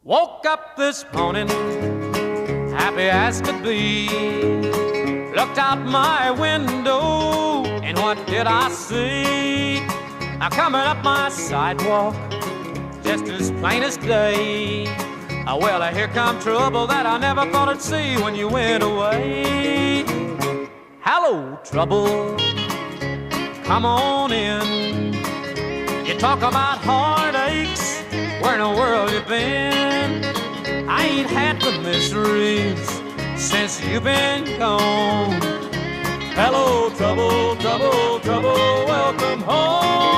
Woke up this morning, happy as could be. Looked out my window, and what did I see? Coming up my sidewalk, just as plain as day. Well, here come trouble that I never thought I'd see when you went away. Hello, trouble, come on in. You talk about heartaches, where in the world you been? I ain't had the miseries since you've been gone. Hello, trouble, trouble, trouble, welcome home.